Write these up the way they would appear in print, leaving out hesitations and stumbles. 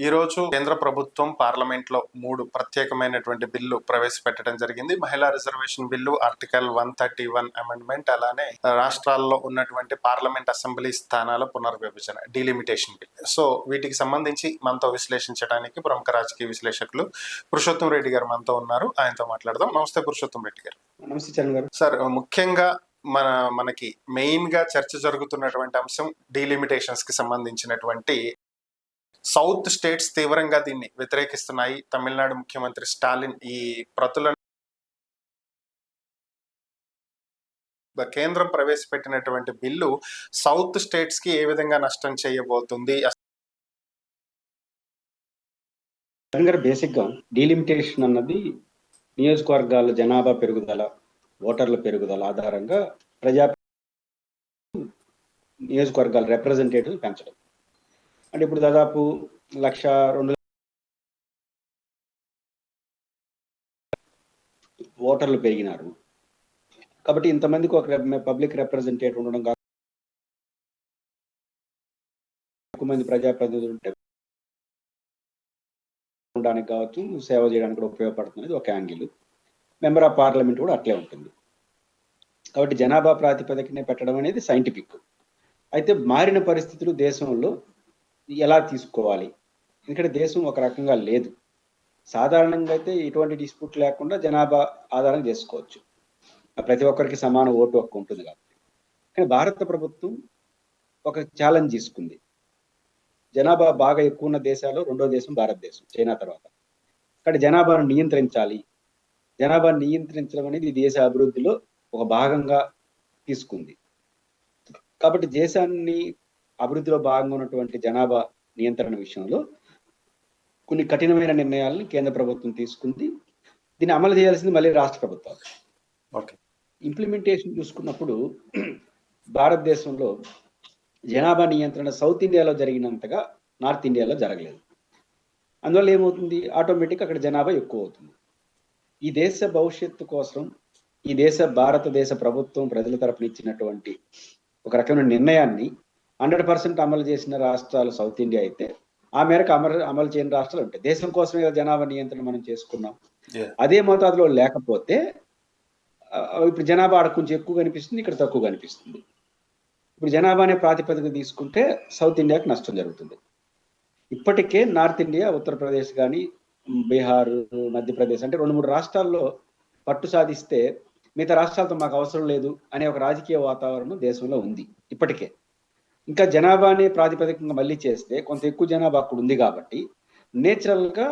ఈ రోజు కేంద్ర ప్రభుత్వం పార్లమెంట్ లో 3 ప్రత్యేకమైనటువంటి బిల్లు ప్రవేశపెట్టడం జరిగింది. మహిళా రిజర్వేషన్ బిల్లు, ఆర్టికల్ 131 అమెండ్మెంట్, అలానే రాష్ట్రాల్లో ఉన్నటువంటి పార్లమెంట్ అసెంబ్లీ స్థానాల పునర్విభజన డీలిమిటేషన్ బిల్. సో వీటికి సంబంధించి మనతో విశ్లేషించడానికి ప్రముఖ రాజకీయ విశ్లేషకులు పురుషోత్తం రెడ్డి గారు మనతో ఉన్నారు. ఆయనతో మాట్లాడదాం. నమస్తే పురుషోత్తం రెడ్డి గారు. నమస్తే చరణ్ గారు. సార్, ముఖ్యంగా మనకి మెయిన్ గా చర్చ జరుగుతున్నటువంటి అంశం డీలిమిటేషన్స్ కి సంబంధించినటువంటి సౌత్ స్టేట్స్ తీవ్రంగా దీన్ని వ్యతిరేకిస్తున్నాయి. తమిళనాడు ముఖ్యమంత్రి స్టాలిన్ ఈ ప్రతులను కేంద్రం ప్రవేశపెట్టినటువంటి బిల్లు సౌత్ స్టేట్స్ కి ఏ విధంగా నష్టం చేయబోతుంది? బేసిక్ గా డీలిమిటేషన్ అన్నది నియోజకవర్గాల జనాభా పెరుగుదల, ఓటర్ల పెరుగుదల ఆధారంగా నియోజకవర్గాల రిప్రజెంటేటివ్ పెంచడం. అంటే ఇప్పుడు దాదాపు 1,02,000 ఓటర్లు పెరిగినారు కాబట్టి ఇంతమందికి ఒక పబ్లిక్ రిప్రజెంటేటివ్ ఉండడం కాకుండా ఎక్కువ మంది ప్రజాప్రతినిధులు ఉంటే ఉండడానికి కావచ్చు, సేవ చేయడానికి కూడా ఉపయోగపడుతుంది ఒక యాంగిల్. మెంబర్ ఆఫ్ పార్లమెంట్ కూడా అట్లే ఉంటుంది. కాబట్టి జనాభా ప్రాతిపదికనే పెట్టడం అనేది సైంటిఫిక్. అయితే మారిన పరిస్థితులు దేశంలో ఎలా తీసుకోవాలి? ఎందుకంటే దేశం ఒక రకంగా లేదు. సాధారణంగా అయితే ఎటువంటి డిస్ప్యూట్ లేకుండా జనాభా ఆధారం చేసుకోవచ్చు, ప్రతి ఒక్కరికి సమాన ఓటు హక్కు ఉంటుంది కాబట్టి. కానీ భారత ప్రభుత్వం ఒక ఛాలెంజ్ తీసుకుంది. జనాభా బాగా ఎక్కువ ఉన్న దేశాల్లో రెండో దేశం భారతదేశం, చైనా తర్వాత. కానీ జనాభాను నియంత్రించాలి. జనాభాను నియంత్రించడం అనేది దేశ అభివృద్ధిలో ఒక భాగంగా తీసుకుంది. కాబట్టి దేశాన్ని అభివృద్ధిలో భాగంగా ఉన్నటువంటి జనాభా నియంత్రణ విషయంలో కొన్ని కఠినమైన నిర్ణయాలను కేంద్ర ప్రభుత్వం తీసుకుంది. దీన్ని అమలు చేయాల్సింది మళ్ళీ రాష్ట్ర ప్రభుత్వాలు. ఇంప్లిమెంటేషన్ చూసుకున్నప్పుడు భారతదేశంలో జనాభా నియంత్రణ సౌత్ ఇండియాలో జరిగినంతగా నార్త్ ఇండియాలో జరగలేదు. అందువల్ల ఏమవుతుంది, ఆటోమేటిక్ అక్కడ జనాభా ఎక్కువ అవుతుంది. ఈ దేశ భవిష్యత్తు కోసం భారతదేశ ప్రభుత్వం ప్రజల తరపున ఇచ్చినటువంటి ఒక రకమైన నిర్ణయాన్ని 100% అమలు చేసిన రాష్ట్రాలు సౌత్ ఇండియా అయితే, ఆ మేరకు అమలు చేయని రాష్ట్రాలు ఉంటాయి. దేశం కోసమే జనాభా నియంత్రణ మనం చేసుకున్నాం. అదే మోతాదులో లేకపోతే ఇప్పుడు జనాభా ఆడ కొంచెం ఎక్కువ కనిపిస్తుంది, ఇక్కడ తక్కువ కనిపిస్తుంది. ఇప్పుడు జనాభా అనే ప్రాతిపదిక తీసుకుంటే సౌత్ ఇండియాకి నష్టం జరుగుతుంది. ఇప్పటికే నార్త్ ఇండియా, ఉత్తరప్రదేశ్ కానీ, బీహార్, మధ్యప్రదేశ్ అంటే 2-3 రాష్ట్రాల్లో పట్టు సాధిస్తే మిగతా రాష్ట్రాలతో మాకు అవసరం లేదు అనే ఒక రాజకీయ వాతావరణం దేశంలో ఉంది ఇప్పటికే. ఇంకా జనాభాని ప్రాతిపదికంగా మళ్ళీ చేస్తే కొంత ఎక్కువ జనాభా అక్కడ ఉంది కాబట్టి నేచురల్ గా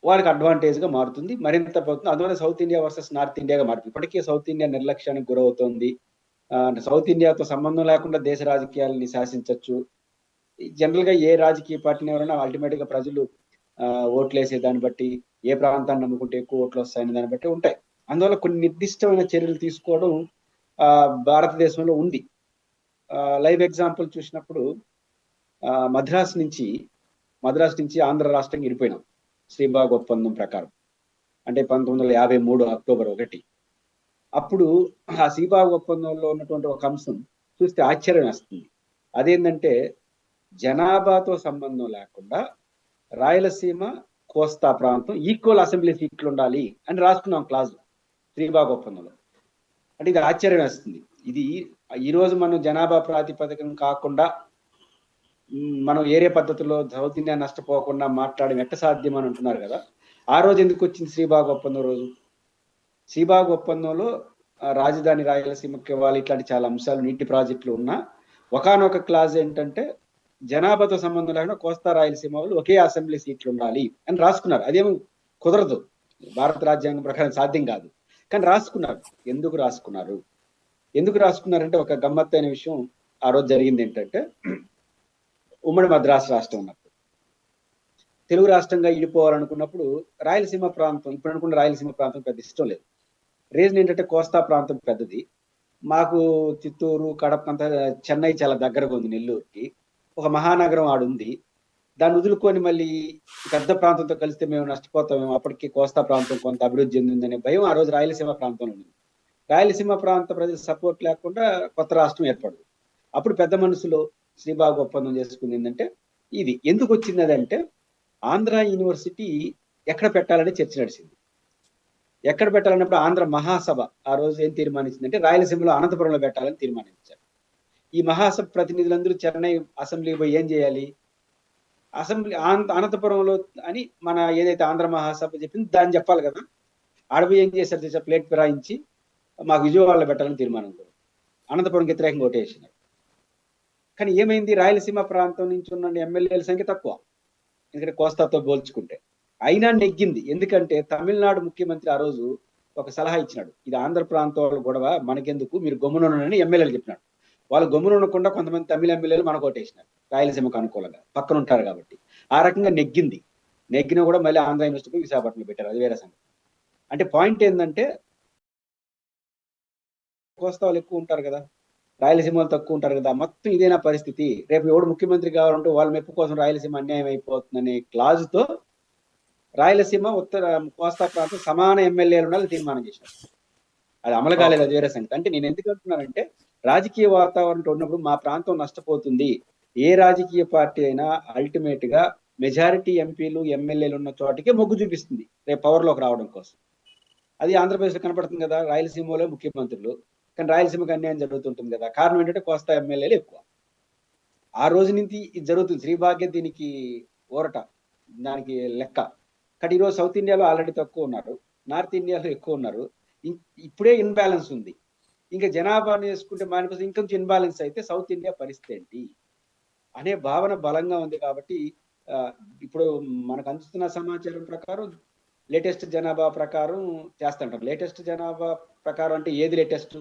వాళ్ళకి అడ్వాంటేజ్ గా మారుతుంది, మరింత పోతుంది. అందువల్ల సౌత్ ఇండియా వర్సెస్ నార్త్ ఇండియాగా మారుతుంది. ఇప్పటికే సౌత్ ఇండియా నిర్లక్ష్యానికి గురవుతోంది. సౌత్ ఇండియాతో సంబంధం లేకుండా దేశ రాజకీయాలని శాసించవచ్చు. జనరల్ గా ఏ రాజకీయ పార్టీని ఎవరైనా అల్టిమేట్ గా ప్రజలు ఓట్లు వేసే దాన్ని బట్టి, ఏ ప్రాంతాన్ని నమ్ముకుంటే ఎక్కువ ఓట్లు వస్తాయనే దాన్ని బట్టి ఉంటాయి. అందువల్ల కొన్ని నిర్దిష్టమైన చర్యలు తీసుకోవడం భారతదేశంలో ఉంది. లైవ్ ఎగ్జాంపుల్ చూసినప్పుడు మద్రాస్ నుంచి ఆంధ్ర రాష్ట్రం విడిపోయినాం శ్రీబాగ్ ఒప్పందం ప్రకారం. అంటే 1953 అక్టోబర్ 1. అప్పుడు ఆ శ్రీబాగ్ ఒప్పందంలో ఉన్నటువంటి ఒక అంశం చూస్తే ఆశ్చర్యం వేస్తుంది. అదేంటంటే జనాభాతో సంబంధం లేకుండా రాయలసీమ, కోస్తా ప్రాంతం ఈక్వల్ అసెంబ్లీ సీట్లు ఉండాలి అని రాసుకున్నాం క్లాజ్ శ్రీబాగ్ ఒప్పందంలో. అంటే ఇది ఆశ్చర్యం వేస్తుంది. ఇది ఈరోజు మనం జనాభా ప్రాతిపదికం కాకుండా మనం ఏరే పద్ధతిలో సౌత్ ఇండియా నష్టపోకుండా మాట్లాడడం ఎట్ట సాధ్యం అని అంటున్నారు కదా. ఆ రోజు ఎందుకు వచ్చింది శ్రీబాగ్ ఒప్పందం రోజు? శ్రీబాగ్ ఒప్పందంలో రాజధాని రాయలసీమకి ఇవ్వాలి, ఇట్లాంటి చాలా అంశాలు, నీటి ప్రాజెక్టులు ఉన్నా ఒకానొక క్లాజ్ ఏంటంటే జనాభాతో సంబంధం లేకుండా కోస్తా రాయలసీమ వాళ్ళు ఒకే అసెంబ్లీ సీట్లు ఉండాలి అని రాసుకున్నారు. అదేమో కుదరదు, భారత రాజ్యాంగం ప్రకారం సాధ్యం కాదు. కానీ రాసుకున్నారు. ఎందుకు రాసుకున్నారంటే ఒక గమ్మత్తైన విషయం ఆ రోజు జరిగింది ఏంటంటే, ఉమ్మడి మద్రాసు రాష్ట్రం ఉన్నప్పుడు తెలుగు రాష్ట్రంగా ఇడిపోవాలనుకున్నప్పుడు రాయలసీమ ప్రాంతం, ఇప్పుడు అనుకున్న రాయలసీమ ప్రాంతం పెద్ద ఇష్టం లేదు. రీజన్ ఏంటంటే కోస్తా ప్రాంతం పెద్దది, మాకు చిత్తూరు, కడప అంతా, చెన్నై చాలా దగ్గరగా ఉంది నెల్లూరుకి, ఒక మహానగరం ఆడుంది. దాన్ని వదులుకొని మళ్ళీ పెద్ద ప్రాంతంతో కలిస్తే మేము నష్టపోతామేమో, అప్పటికి కోస్తా ప్రాంతం కొంత అభివృద్ధి చెందిందనే భయం ఆ రోజు రాయలసీమ ప్రాంతంలో ఉంది. రాయలసీమ ప్రాంత ప్రజల సపోర్ట్ లేకుండా కొత్త రాష్ట్రం ఏర్పడదు. అప్పుడు పెద్ద మనసులో శ్రీబాగ్ ఒప్పందం చేసుకుంది ఏంటంటే ఇది. ఎందుకు వచ్చింది అదంటే ఆంధ్ర యూనివర్సిటీ ఎక్కడ పెట్టాలని చర్చ నడిచింది. ఎక్కడ పెట్టాలన్నప్పుడు ఆంధ్ర మహాసభ ఆ రోజు ఏం తీర్మానించిందంటే రాయలసీమలో అనంతపురంలో పెట్టాలని తీర్మానించారు. ఈ మహాసభ ప్రతినిధులందరూ చెన్నై అసెంబ్లీకి పోయి ఏం చేయాలి, అసెంబ్లీ అనంతపురంలో అని మన ఏదైతే ఆంధ్ర మహాసభ చెప్పింది దాన్ని చెప్పాలి కదా. ఆడపోయి ఏం చేశారు తెలుసా, ప్లేట్ ఫిరాయించి మాకు విజయవాడలో పెట్టాలని తీర్మానం కూడా అనంతపురంకి వ్యతిరేకంగా ఓటేసినారు. కానీ ఏమైంది, రాయలసీమ ప్రాంతం నుంచి ఉన్న ఎమ్మెల్యేల సంఖ్య తక్కువ, ఎందుకంటే కోస్తాతో పోల్చుకుంటే. అయినా నెగ్గింది. ఎందుకంటే తమిళనాడు ముఖ్యమంత్రి ఆ రోజు ఒక సలహా ఇచ్చినాడు, ఇది ఆంధ్ర ప్రాంతం వాళ్ళ గొడవ, మనకెందుకు, మీరు గమ్మునుండని ఎమ్మెల్యేలు చెప్పినాడు. వాళ్ళు గమ్మున ఉండకుండా కొంతమంది తమిళ ఎమ్మెల్యేలు మనకు ఓటేసినారు రాయలసీమకు అనుకూలంగా, పక్కన ఉంటారు కాబట్టి. ఆ రకంగా నెగ్గింది. నెగ్గినా కూడా మళ్ళీ ఆంధ్ర యూనివర్సిటీ విశాఖపట్నంలో పెట్టారు, అది వేరే సంగతి. అంటే పాయింట్ ఏంటంటే కోస్తా వాళ్ళు ఎక్కువ ఉంటారు కదా, రాయలసీమ వాళ్ళు తక్కువ ఉంటారు కదా, మొత్తం ఇదేనా పరిస్థితి, రేపు ఎవడు ముఖ్యమంత్రి కావాలంటే వాళ్ళ మెప్పు కోసం రాయలసీమ అన్యాయం అయిపోతుందనే క్లాజుతో రాయలసీమ ఉత్తర కోస్తా ప్రాంతం సమాన ఎమ్మెల్యేలు ఉండాలని తీర్మానం చేశారు. అది అమలు కాలేదు, అది వేరే సంగతి. అంటే నేను ఎందుకు అంటున్నానంటే రాజకీయ వాతావరణం ఉన్నప్పుడు మా ప్రాంతం నష్టపోతుంది. ఏ రాజకీయ పార్టీ అయినా అల్టిమేట్ గా మెజారిటీ ఎంపీలు ఎమ్మెల్యేలు ఉన్న చోటికే మొగ్గు చూపిస్తుంది రేపు పవర్లోకి రావడం కోసం. అది ఆంధ్రప్రదేశ్లో కనపడుతుంది కదా, రాయలసీమలో ముఖ్యమంత్రులు, కానీ రాయలసీమకు అన్యాయం జరుగుతుంటుంది కదా. కారణం ఏంటంటే కోస్తా ఎమ్మెల్యేలు ఎక్కువ. ఆ రోజు నుంచి ఇది జరుగుతుంది. శ్రీభాగ్య దీనికి ఊరట, దానికి లెక్క. కానీ ఈరోజు సౌత్ ఇండియాలో ఆల్రెడీ తక్కువ ఉన్నారు, నార్త్ ఇండియాలో ఎక్కువ ఉన్నారు. ఇప్పుడే ఇన్బ్యాలెన్స్ ఉంది. ఇంకా జనాభాను వేసుకుంటే మానికోసం ఇంకొంచెం ఇన్బ్యాలెన్స్ అయితే సౌత్ ఇండియా పరిస్థితి ఏంటి అనే భావన బలంగా ఉంది. కాబట్టి ఇప్పుడు మనకు అందుతున్న సమాచారం ప్రకారం లేటెస్ట్ జనాభా ప్రకారం చేస్తుంటారు. లేటెస్ట్ జనాభా ప్రకారం అంటే ఏది లేటెస్ట్,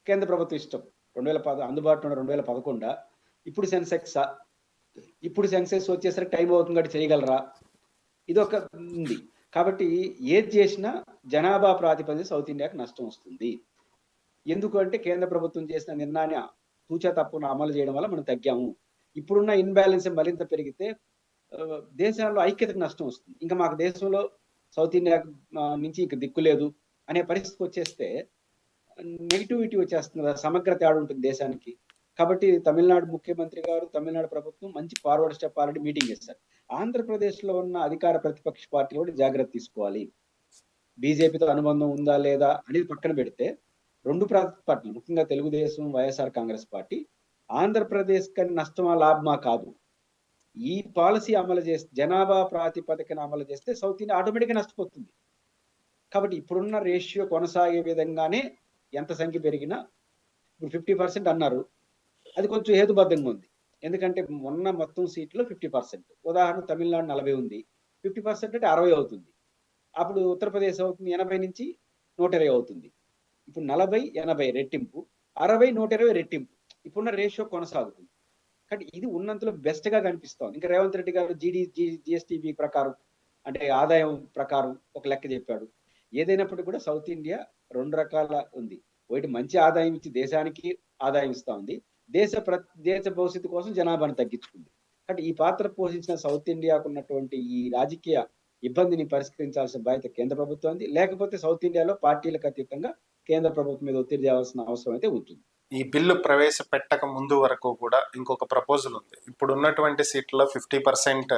కేంద్ర ప్రభుత్వం ఇష్టం. 2010 అందుబాటులో 2011 ఇప్పుడు సెన్సెక్సా, ఇప్పుడు సెన్సెక్స్ వచ్చేసరికి టైం అవుతుంది కాబట్టి చేయగలరా, ఇది ఒక ఉంది. కాబట్టి ఏది చేసినా జనాభా ప్రాతిపదిక సౌత్ ఇండియాకి నష్టం వస్తుంది. ఎందుకంటే కేంద్ర ప్రభుత్వం చేసిన నిర్ణయాన్ని తూచా తప్పున అమలు చేయడం వల్ల మనం తగ్గాము. ఇప్పుడున్న ఇన్బ్యాలెన్స్ మరింత పెరిగితే దేశాల్లో ఐక్యతకు నష్టం వస్తుంది. ఇంకా మాకు దేశంలో సౌత్ ఇండియా నుంచి ఇంక దిక్కు లేదు అనే పరిస్థితికి వచ్చేస్తే నెగిటివిటీ వచ్చేస్తుంది కదా, సమగ్ర తేడా ఉంటుంది దేశానికి. కాబట్టి తమిళనాడు ముఖ్యమంత్రి గారు, తమిళనాడు ప్రభుత్వం మంచి ఫార్వర్డ్ స్టెప్ ఆల్రెడీ మీటింగ్ చేస్తారు. ఆంధ్రప్రదేశ్లో ఉన్న అధికార ప్రతిపక్ష పార్టీలు కూడా జాగ్రత్త తీసుకోవాలి. బీజేపీతో అనుబంధం ఉందా లేదా అనేది పక్కన పెడితే, రెండు పార్టీలు ముఖ్యంగా తెలుగుదేశం, వైఎస్ఆర్ కాంగ్రెస్ పార్టీ ఆంధ్రప్రదేశ్ కని నష్టమా లాభమా కాదు, ఈ పాలసీ అమలు చేస్తే జనాభా ప్రాతిపదికన అమలు చేస్తే సౌత్ ఇండియా ఆటోమేటిక్గా నష్టపోతుంది. కాబట్టి ఇప్పుడున్న రేషియో కొనసాగే విధంగానే ఎంత సంఖ్య పెరిగినా, ఇప్పుడు 50% అన్నారు, అది కొంచెం హేతుబద్ధంగా ఉంది. ఎందుకంటే మొన్న మొత్తం సీట్లో 50%, ఉదాహరణ తమిళనాడు 40 ఉంది, 50% అంటే 60 అవుతుంది. అప్పుడు ఉత్తరప్రదేశ్ అవుతుంది 80 నుంచి 120 అవుతుంది. ఇప్పుడు 40, 80 రెట్టింపు, 60, 120 రెట్టింపు. ఇప్పుడున్న రేషియో కొనసాగుతుంది. కానీ ఇది ఉన్నంతలో బెస్ట్ గా కనిపిస్తోంది. ఇంకా రేవంత్ రెడ్డి గారు జిఎస్టిబి ప్రకారం అంటే ఆదాయం ప్రకారం ఒక లెక్క చెప్పాడు. ఏదైనప్పటికీ కూడా సౌత్ ఇండియా రెండు రకాల ఉంది. ఒకటి మంచి ఆదాయం ఇచ్చి దేశానికి ఆదాయం ఇస్తా ఉంది, దేశ భవిష్యత్తు కోసం జనాభాను తగ్గించుకుంది. కాబట్టి ఈ పాత్ర పోషించిన సౌత్ ఇండియాకు ఉన్నటువంటి ఈ రాజకీయ ఇబ్బందిని పరిష్కరించాల్సిన బాధ్యత కేంద్ర ప్రభుత్వం, లేకపోతే సౌత్ ఇండియాలో పార్టీలకు అతీతంగా కేంద్ర ప్రభుత్వం మీద ఒత్తిడి చేయాల్సిన అవసరం అయితే ఉంటుంది. ఈ బిల్లు ప్రవేశపెట్టక ముందు వరకు కూడా ఇంకొక ప్రపోజల్ ఉంది. ఇప్పుడు ఉన్నటువంటి సీట్లలో 50%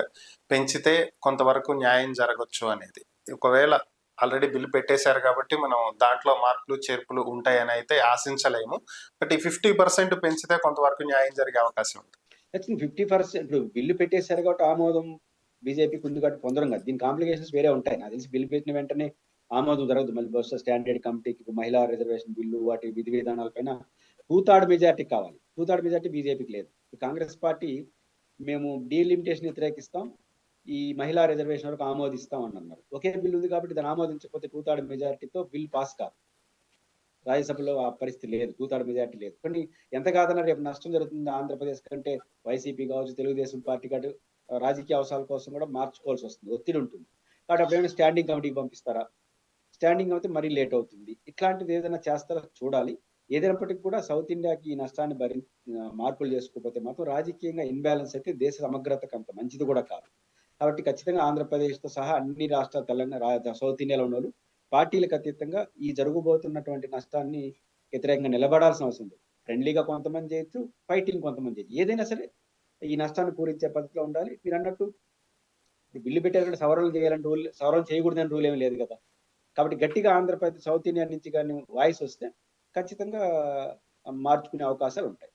పెంచితే కొంతవరకు న్యాయం జరగచ్చు అనేది. ఒకవేళ ఆల్రెడీ బిల్లు పెట్టేశారు కాబట్టి మనం దాంట్లో మార్పులు చేర్పులు ఉంటాయని అయితే ఆశించలేము. బట్ ఈ 50% పెంచితే కొంతవరకు న్యాయం జరిగే అవకాశం ఉంది. 50% ఇప్పుడు బిల్లు పెట్టేశారు కాబట్టి ఆమోదం బీజేపీకి ఉంది కాబట్టి పొందడం కాదు, దీని కాంప్లికేషన్స్ వేరే ఉంటాయి. నాకు తెలిసి బిల్లు పెట్టిన వెంటనే ఆమోదం జరగదు. మళ్ళీ బహుశా స్టాండర్డ్ కమిటీకి మహిళా రిజర్వేషన్ బిల్లు వాటి విధి విధానాలపైన 2/3 మెజార్టీ కావాలి. 2/3 మెజార్టీ బీజేపీకి లేదు. కాంగ్రెస్ పార్టీ మేము డీలిమిటేషన్ వ్యతిరేకిస్తాం, ఈ మహిళా రిజర్వేషన్ వరకు ఆమోదిస్తాం అని అన్నారు. ఒకే బిల్లు ఉంది కాబట్టి దాన్ని ఆమోదించకపోతే 2/3 మెజార్టీతో బిల్ పాస్ కాదు. రాజ్యసభలో ఆ పరిస్థితి లేదు, 2/3 మెజార్టీ లేదు. కానీ ఎంత కాదన్నా రేపు నష్టం జరుగుతుంది ఆంధ్రప్రదేశ్ కంటే. వైసీపీ కావచ్చు, తెలుగుదేశం పార్టీ కాదు, రాజకీయ అవసరాల కోసం కూడా మార్చుకోవాల్సి వస్తుంది, ఒత్తిడి ఉంటుంది. కాబట్టి అప్పుడేమైనా స్టాండింగ్ కమిటీకి పంపిస్తారా? స్టాండింగ్ అయితే మరీ లేట్ అవుతుంది. ఇట్లాంటిది ఏదైనా చేస్తారో చూడాలి. ఏదైనప్పటికీ కూడా సౌత్ ఇండియాకి ఈ నష్టాన్ని మార్పులు చేసుకోకపోతే మాత్రం రాజకీయంగా ఇన్బ్యాలెన్స్ అయితే దేశ సమగ్రతకు అంత మంచిది కూడా కాదు. కాబట్టి ఖచ్చితంగా ఆంధ్రప్రదేశ్తో సహా అన్ని రాష్ట్రాలు, తెలంగాణ, సౌత్ ఇండియాలో ఉన్న వాళ్ళు పార్టీలకు అతీతంగా ఈ జరగబోతున్నటువంటి నష్టాన్ని వ్యతిరేకంగా నిలబడాల్సిన అవసరం ఉంది. ఫ్రెండ్లీగా కొంతమంది చేయొచ్చు, ఫైటింగ్ కొంతమంది చేయొచ్చు. ఏదైనా సరే ఈ నష్టాన్ని పూరించే పద్ధతిలో ఉండాలి. మీరు అన్నట్టు ఇప్పుడు బిల్లు పెట్టారు సవరణలు చేయాలని రూల్, సవరణ చేయకూడదని రూల్ ఏమి లేదు కదా. కాబట్టి గట్టిగా ఆంధ్రప్రదేశ్ సౌత్ ఇండియా నుంచి కానీ వాయిస్ వస్తే ఖచ్చితంగా మార్చుకునే అవకాశాలు ఉంటాయి.